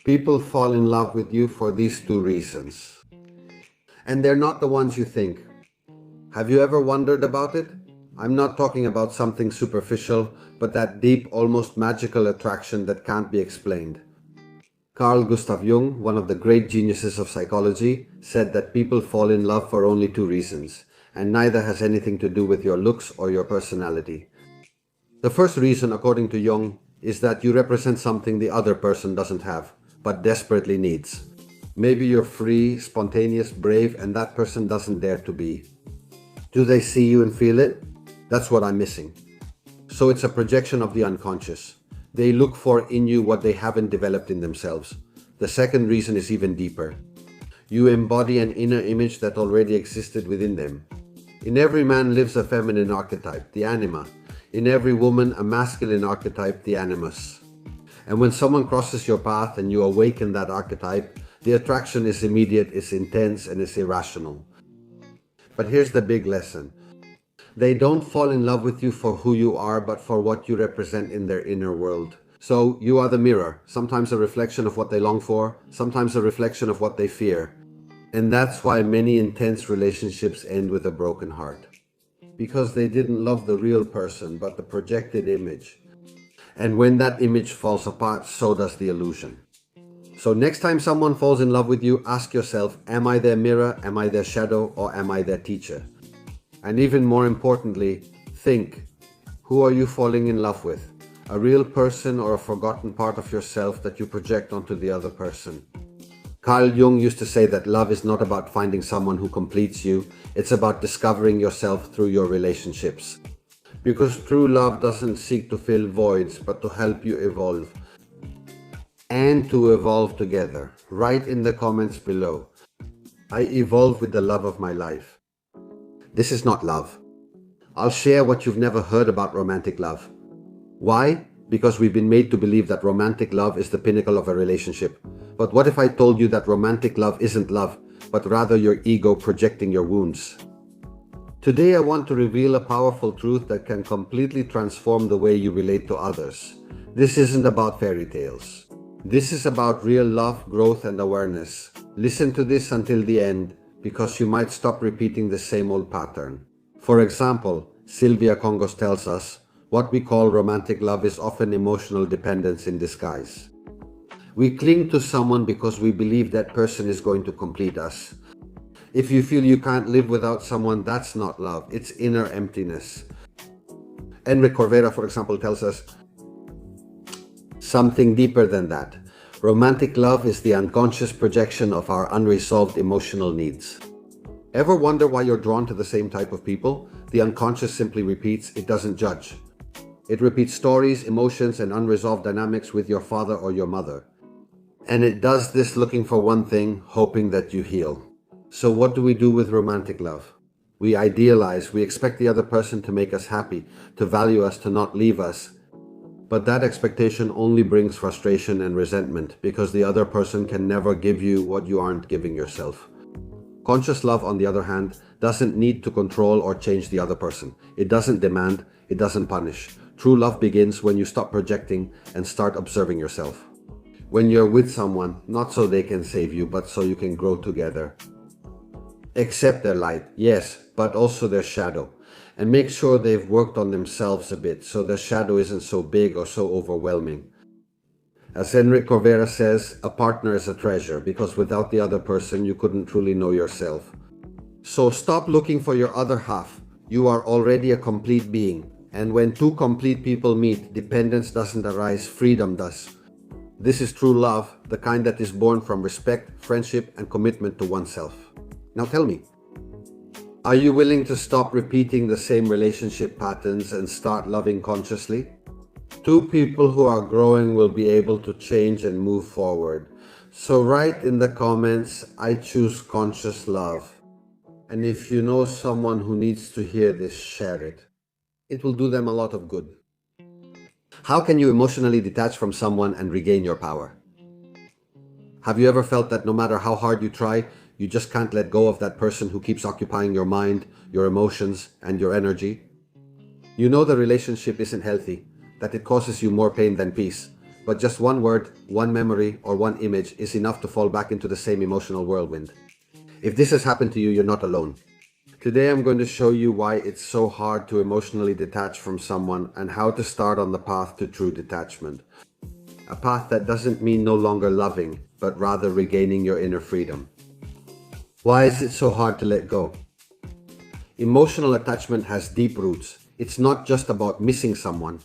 People fall in love with you for these two reasons. And they're not the ones you think. Have you ever wondered about it? I'm not talking about something superficial, but that deep, almost magical attraction that can't be explained. Carl Gustav Jung, one of the great geniuses of psychology, said that people fall in love for only two reasons, and neither has anything to do with your looks or your personality. The first reason, according to Jung, is that you represent something the other person doesn't have, but desperately needs. Maybe you're free, spontaneous, brave, and that person doesn't dare to be. Do they see you and feel it? That's what I'm missing. So it's a projection of the unconscious. They look for in you what they haven't developed in themselves. The second reason is even deeper. You embody an inner image that already existed within them. In every man lives a feminine archetype, the anima. In every woman, a masculine archetype, the animus. And when someone crosses your path and you awaken that archetype, the attraction is immediate, is intense, and is irrational. But here's the big lesson. They don't fall in love with you for who you are, but for what you represent in their inner world. So you are the mirror, sometimes a reflection of what they long for, sometimes a reflection of what they fear. And that's why many intense relationships end with a broken heart. Because they didn't love the real person, but the projected image. And when that image falls apart, so does the illusion. So next time someone falls in love with you, ask yourself, am I their mirror, am I their shadow, or am I their teacher? And even more importantly, think, who are you falling in love with? A real person or a forgotten part of yourself that you project onto the other person? Carl Jung used to say that love is not about finding someone who completes you, it's about discovering yourself through your relationships. Because true love doesn't seek to fill voids, but to help you evolve. And to evolve together. Write in the comments below. I evolve with the love of my life. This is not love. I'll share what you've never heard about romantic love. Why? Because we've been made to believe that romantic love is the pinnacle of a relationship. But what if I told you that romantic love isn't love, but rather your ego projecting your wounds? Today I want to reveal a powerful truth that can completely transform the way you relate to others. This isn't about fairy tales. This is about real love, growth, and awareness. Listen to this until the end, because you might stop repeating the same old pattern. For example, Sylvia Congos tells us, what we call romantic love is often emotional dependence in disguise. We cling to someone because we believe that person is going to complete us. If you feel you can't live without someone, that's not love, it's inner emptiness. Enrique Corvera, for example, tells us something deeper than that. Romantic love is the unconscious projection of our unresolved emotional needs. Ever wonder why you're drawn to the same type of people? The unconscious simply repeats, it doesn't judge. It repeats stories, emotions, and unresolved dynamics with your father or your mother. And it does this looking for one thing, hoping that you heal. So what do we do with romantic love? We idealize, we expect the other person to make us happy, to value us, to not leave us. But that expectation only brings frustration and resentment because the other person can never give you what you aren't giving yourself. Conscious love, on the other hand, doesn't need to control or change the other person. It doesn't demand, it doesn't punish. True love begins when you stop projecting and start observing yourself. When you're with someone, not so they can save you, but so you can grow together. Accept their light, yes, but also their shadow. And make sure they've worked on themselves a bit so their shadow isn't so big or so overwhelming. As Enrique Corvera says, a partner is a treasure because without the other person you couldn't truly know yourself. So stop looking for your other half. You are already a complete being. And when two complete people meet, dependence doesn't arise, freedom does. This is true love, the kind that is born from respect, friendship, and commitment to oneself. Now tell me, are you willing to stop repeating the same relationship patterns and start loving consciously? Two people who are growing will be able to change and move forward. So write in the comments, I choose conscious love. And if you know someone who needs to hear this, share it. It will do them a lot of good. How can you emotionally detach from someone and regain your power? Have you ever felt that no matter how hard you try, you just can't let go of that person who keeps occupying your mind, your emotions, and your energy? You know the relationship isn't healthy, that it causes you more pain than peace, but just one word, one memory, or one image is enough to fall back into the same emotional whirlwind. If this has happened to you, you're not alone. Today I'm going to show you why it's so hard to emotionally detach from someone and how to start on the path to true detachment. A path that doesn't mean no longer loving, but rather regaining your inner freedom. Why is it so hard to let go? Emotional attachment has deep roots. It's not just about missing someone.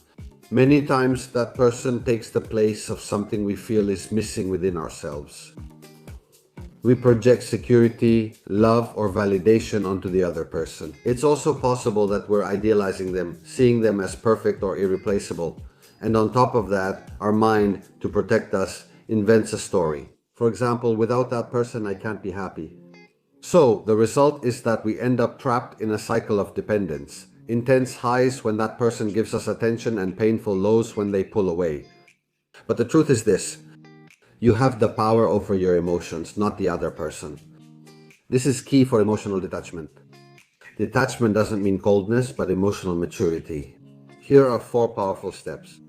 Many times that person takes the place of something we feel is missing within ourselves. We project security, love, or validation onto the other person. It's also possible that we're idealizing them, seeing them as perfect or irreplaceable. And on top of that, our mind, to protect us, invents a story. For example, without that person, I can't be happy. So, the result is that we end up trapped in a cycle of dependence. Intense highs when that person gives us attention and painful lows when they pull away. But the truth is this: you have the power over your emotions, not the other person. This is key for emotional detachment. Detachment doesn't mean coldness, but emotional maturity. Here are 4 powerful steps.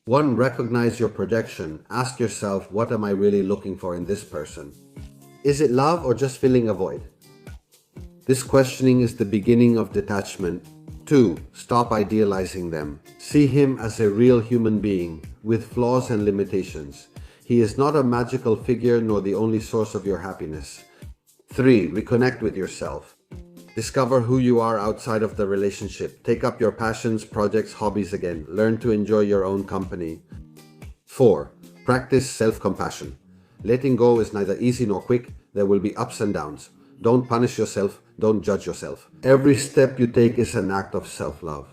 1. Recognize your projection. Ask yourself, what am I really looking for in this person? Is it love or just filling a void? This questioning is the beginning of detachment. 2. Stop idealizing them. See him as a real human being with flaws and limitations. He is not a magical figure nor the only source of your happiness. 3. Reconnect with yourself. Discover who you are outside of the relationship. Take up your passions, projects, hobbies again. Learn to enjoy your own company. 4. Practice self-compassion. Letting go is neither easy nor quick. There will be ups and downs. Don't punish yourself. Don't judge yourself. Every step you take is an act of self-love.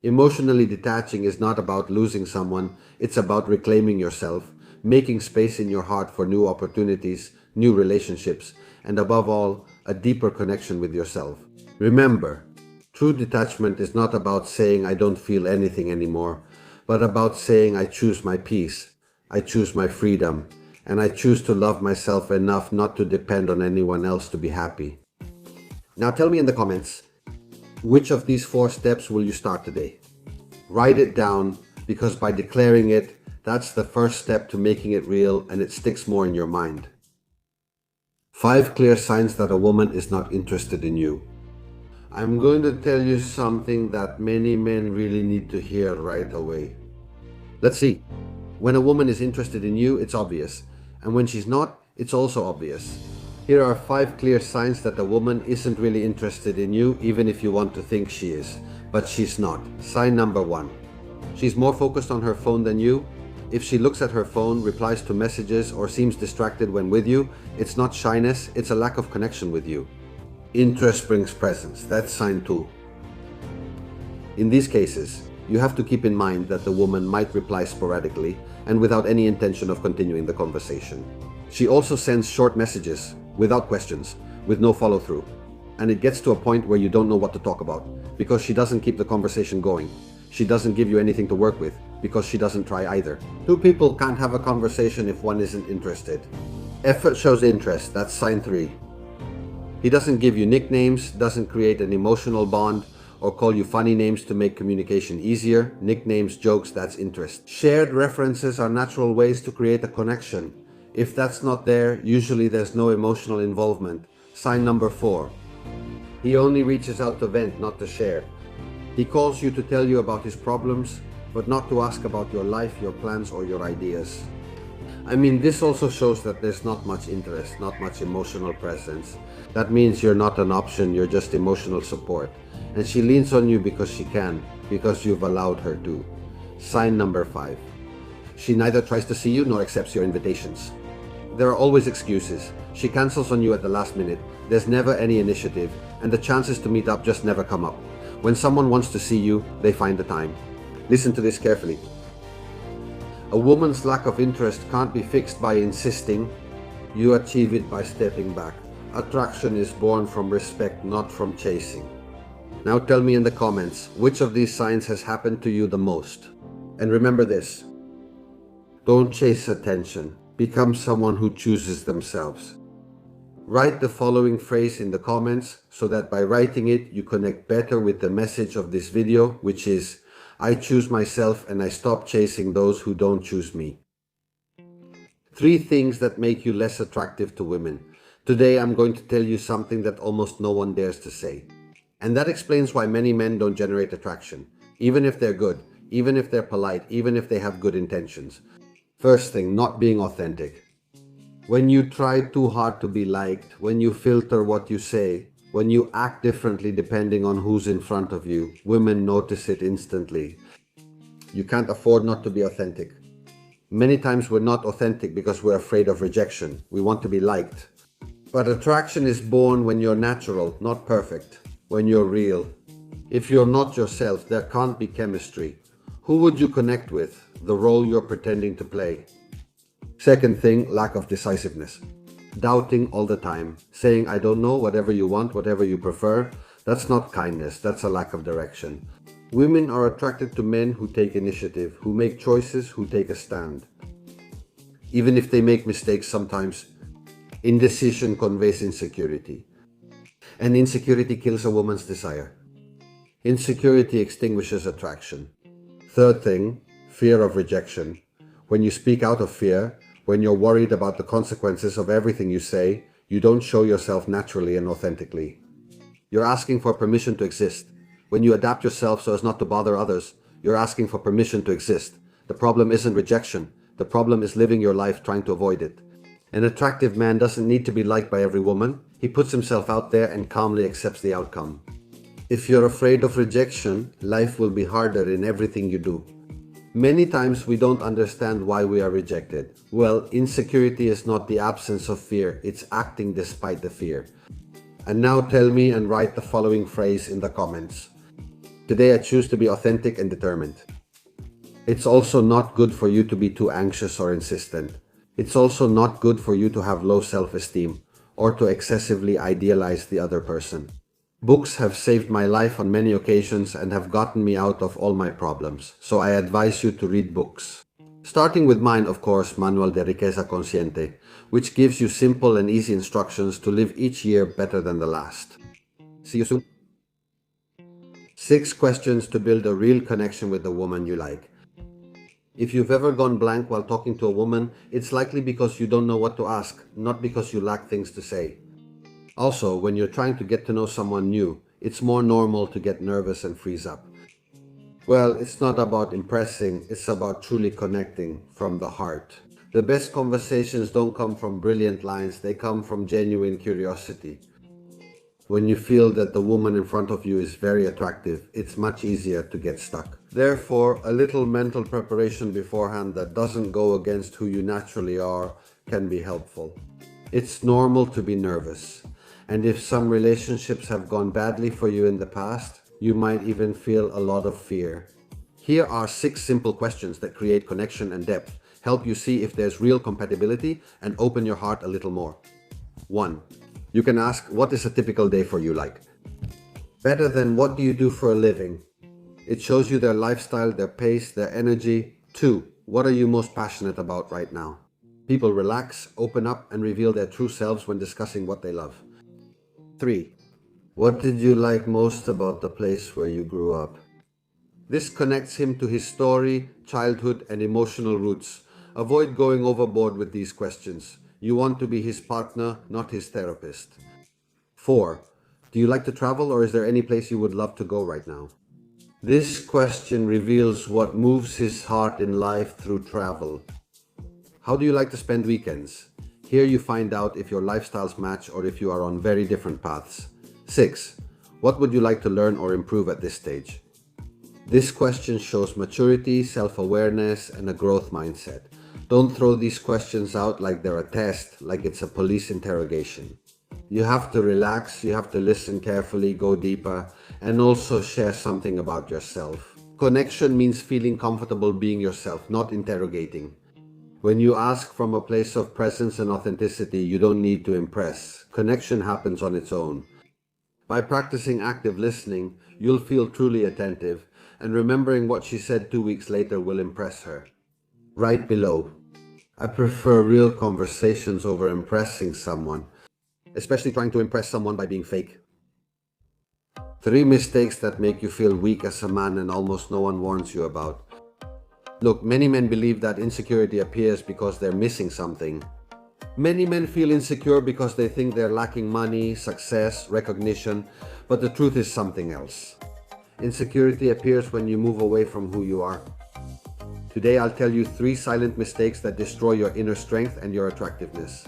Emotionally detaching is not about losing someone. It's about reclaiming yourself, making space in your heart for new opportunities, new relationships, and above all, a deeper connection with yourself. Remember, true detachment is not about saying I don't feel anything anymore, but about saying I choose my peace, I choose my freedom, and I choose to love myself enough not to depend on anyone else to be happy. Now tell me in the comments, which of these 4 steps will you start today? Write it down, because by declaring it, that's the first step to making it real and it sticks more in your mind. 5 clear signs that a woman is not interested in you. I'm going to tell you something that many men really need to hear right away. Let's see. When a woman is interested in you, it's obvious. And when she's not, it's also obvious. Here are 5 clear signs that a woman isn't really interested in you, even if you want to think she is. But she's not. Sign number 1. She's more focused on her phone than you. If she looks at her phone, replies to messages, or seems distracted when with you, it's not shyness, it's a lack of connection with you. Interest brings presence. That's sign 2. In these cases, you have to keep in mind that the woman might reply sporadically and without any intention of continuing the conversation. She also sends short messages, without questions, with no follow-through. And it gets to a point where you don't know what to talk about, because she doesn't keep the conversation going. She doesn't give you anything to work with, because she doesn't try either. 2 people can't have a conversation if one isn't interested. Effort shows interest. That's sign 3. He doesn't give you nicknames, doesn't create an emotional bond, or call you funny names to make communication easier. Nicknames, jokes, that's interest. Shared references are natural ways to create a connection. If that's not there, usually there's no emotional involvement. Sign number 4. He only reaches out to vent, not to share. He calls you to tell you about his problems, but not to ask about your life, your plans, or your ideas. I mean, this also shows that there's not much interest, not much emotional presence. That means you're not an option, you're just emotional support. And she leans on you because she can, because you've allowed her to. Sign number 5. She neither tries to see you nor accepts your invitations. There are always excuses. She cancels on you at the last minute. There's never any initiative, and the chances to meet up just never come up. When someone wants to see you, they find the time. Listen to this carefully. A woman's lack of interest can't be fixed by insisting. You achieve it by stepping back. Attraction is born from respect, not from chasing. Now tell me in the comments, which of these signs has happened to you the most? And remember this: don't chase attention. Become someone who chooses themselves. Write the following phrase in the comments so that by writing it, you connect better with the message of this video, which is, I choose myself and I stop chasing those who don't choose me. Three things that make you less attractive to women. Today I'm going to tell you something that almost no one dares to say. And that explains why many men don't generate attraction, even if they're good, even if they're polite, even if they have good intentions. First thing, not being authentic. When you try too hard to be liked, when you filter what you say, when you act differently depending on who's in front of you, women notice it instantly. You can't afford not to be authentic. Many times we're not authentic because we're afraid of rejection. We want to be liked. But attraction is born when you're natural, not perfect, when you're real. If you're not yourself, there can't be chemistry. Who would you connect with? The role you're pretending to play. Second thing, lack of decisiveness. Doubting all the time, saying, I don't know, whatever you want, whatever you prefer. That's not kindness, that's a lack of direction. Women are attracted to men who take initiative, who make choices, who take a stand. Even if they make mistakes sometimes, indecision conveys insecurity. And insecurity kills a woman's desire. Insecurity extinguishes attraction. Third thing, fear of rejection. When you speak out of fear, when you're worried about the consequences of everything you say, you don't show yourself naturally and authentically. You're asking for permission to exist. When you adapt yourself so as not to bother others, you're asking for permission to exist. The problem isn't rejection. The problem is living your life trying to avoid it. An attractive man doesn't need to be liked by every woman. He puts himself out there and calmly accepts the outcome. If you're afraid of rejection, life will be harder in everything you do. Many times we don't understand why we are rejected. Well, insecurity is not the absence of fear, it's acting despite the fear. And now tell me and write the following phrase in the comments. Today I choose to be authentic and determined. It's also not good for you to be too anxious or insistent. It's also not good for you to have low self-esteem or to excessively idealize the other person. Books have saved my life on many occasions and have gotten me out of all my problems, so I advise you to read books. Starting with mine, of course, Manual de Riqueza Consciente, which gives you simple and easy instructions to live each year better than the last. See you soon. 6 questions to build a real connection with the woman you like. If you've ever gone blank while talking to a woman, it's likely because you don't know what to ask, not because you lack things to say. Also, when you're trying to get to know someone new, it's more normal to get nervous and freeze up. Well, it's not about impressing, it's about truly connecting from the heart. The best conversations don't come from brilliant lines, they come from genuine curiosity. When you feel that the woman in front of you is very attractive, it's much easier to get stuck. Therefore, a little mental preparation beforehand that doesn't go against who you naturally are can be helpful. It's normal to be nervous. And if some relationships have gone badly for you in the past, you might even feel a lot of fear. Here are 6 simple questions that create connection and depth, help you see if there's real compatibility, and open your heart a little more. 1. You can ask, what is a typical day for you like? Better than what do you do for a living? It shows you their lifestyle, their pace, their energy. 2. What are you most passionate about right now? People relax, open up, and reveal their true selves when discussing what they love. 3. What did you like most about the place where you grew up? This connects him to his story, childhood, and emotional roots. Avoid going overboard with these questions. You want to be his partner, not his therapist. 4. Do you like to travel, or is there any place you would love to go right now? This question reveals what moves his heart in life through travel. How do you like to spend weekends? Here you find out if your lifestyles match or if you are on very different paths. 6. What would you like to learn or improve at this stage? This question shows maturity, self-awareness, and a growth mindset. Don't throw these questions out like they're a test, like it's a police interrogation. You have to relax, you have to listen carefully, go deeper, and also share something about yourself. Connection means feeling comfortable being yourself, not interrogating. When you ask from a place of presence and authenticity, you don't need to impress. Connection happens on its own. By practicing active listening, you'll feel truly attentive, and remembering what she said 2 weeks later will impress her. Right below. I prefer real conversations over impressing someone, especially trying to impress someone by being fake. 3 mistakes that make you feel weak as a man and almost no one warns you about. Look, many men believe that insecurity appears because they're missing something. Many men feel insecure because they think they're lacking money, success, recognition, but the truth is something else. Insecurity appears when you move away from who you are. Today I'll tell you 3 silent mistakes that destroy your inner strength and your attractiveness.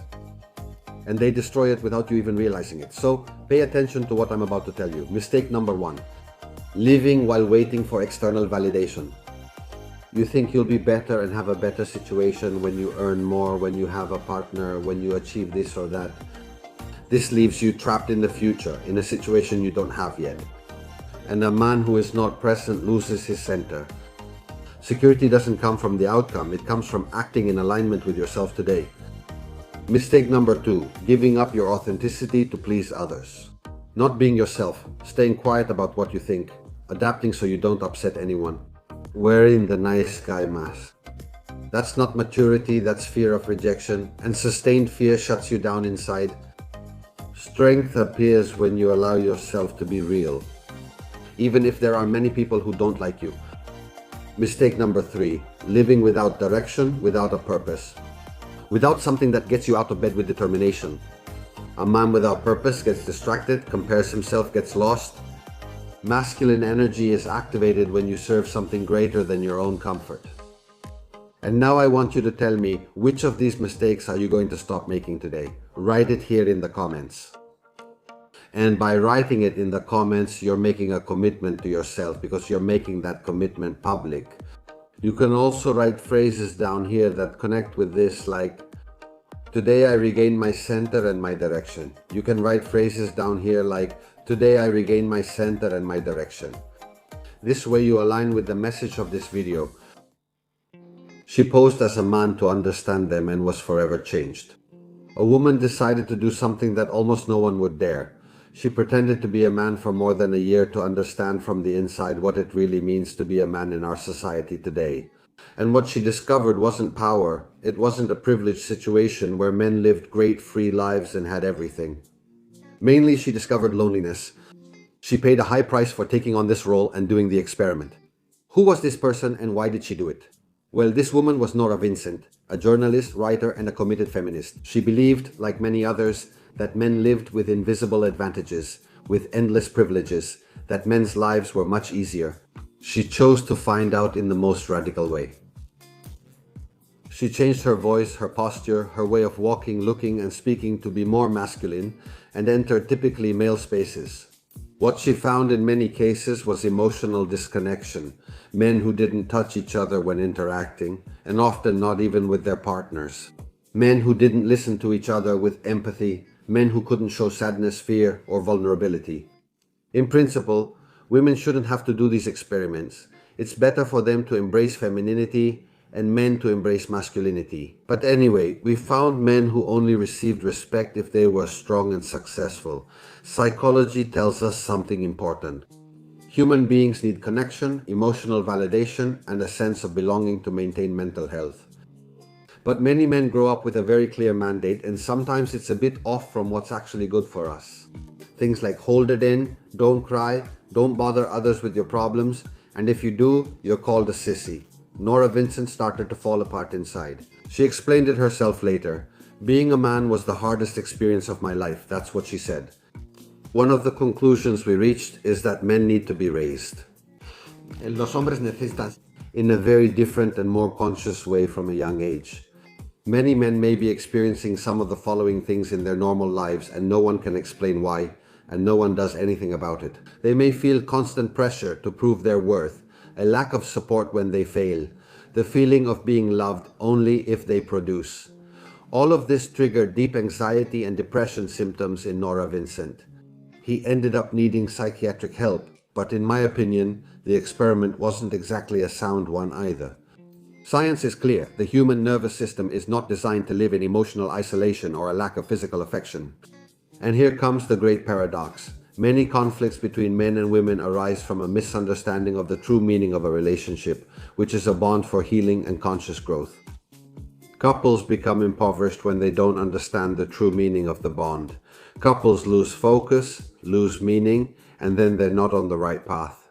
And they destroy it without you even realizing it. So pay attention to what I'm about to tell you. Mistake number 1. Living while waiting for external validation. You think you'll be better and have a better situation when you earn more, when you have a partner, when you achieve this or that. This leaves you trapped in the future, in a situation you don't have yet. And a man who is not present loses his center. Security doesn't come from the outcome, it comes from acting in alignment with yourself today. Mistake number 2, giving up your authenticity to please others. Not being yourself, staying quiet about what you think, adapting so you don't upset anyone. Wearing the nice guy mask. That's not maturity, that's fear of rejection, and sustained fear shuts you down inside. Strength appears when you allow yourself to be real, even if there are many people who don't like you. Mistake number 3, living without direction, without a purpose. Without something that gets you out of bed with determination. A man without purpose gets distracted, compares himself, gets lost. Masculine energy is activated when you serve something greater than your own comfort. And now I want you to tell me, which of these mistakes are you going to stop making today? Write it here in the comments. And by writing it in the comments, you're making a commitment to yourself because you're making that commitment public. You can also write phrases down here that connect with this, like, today I regain my center and my direction. You can write phrases down here like, today I regain my center and my direction. This way you align with the message of this video. She posed as a man to understand them and was forever changed. A woman decided to do something that almost no one would dare. She pretended to be a man for more than a year to understand from the inside what it really means to be a man in our society today. And what she discovered wasn't power. It wasn't a privileged situation where men lived great free lives and had everything. Mainly, she discovered loneliness. She paid a high price for taking on this role and doing the experiment. Who was this person and why did she do it? Well, this woman was Nora Vincent, a journalist, writer, and a committed feminist. She believed, like many others, that men lived with invisible advantages, with endless privileges, that men's lives were much easier. She chose to find out in the most radical way. She changed her voice, her posture, her way of walking, looking, and speaking to be more masculine and enter typically male spaces. What she found in many cases was emotional disconnection, men who didn't touch each other when interacting, and often not even with their partners. Men who didn't listen to each other with empathy, men who couldn't show sadness, fear, or vulnerability. In principle, women shouldn't have to do these experiments. It's better for them to embrace femininity and men to embrace masculinity. But anyway, we found men who only received respect if they were strong and successful. Psychology tells us something important. Human beings need connection, emotional validation, and a sense of belonging to maintain mental health. But many men grow up with a very clear mandate, and sometimes it's a bit off from what's actually good for us. Things like hold it in, don't cry, don't bother others with your problems, and if you do, you're called a sissy. Nora Vincent started to fall apart inside. She explained it herself later. Being a man was the hardest experience of my life, that's what she said. One of the conclusions we reached is that men need to be raised. Los hombres necesitan in a very different and more conscious way from a young age. Many men may be experiencing some of the following things in their normal lives and no one can explain why, and no one does anything about it. They may feel constant pressure to prove their worth, a lack of support when they fail, the feeling of being loved only if they produce. All of this triggered deep anxiety and depression symptoms in Nora Vincent. He ended up needing psychiatric help, but in my opinion, the experiment wasn't exactly a sound one either. Science is clear. The human nervous system is not designed to live in emotional isolation or a lack of physical affection. And here comes the great paradox. Many conflicts between men and women arise from a misunderstanding of the true meaning of a relationship, which is a bond for healing and conscious growth. Couples become impoverished when they don't understand the true meaning of the bond. Couples lose focus, lose meaning, and then they're not on the right path.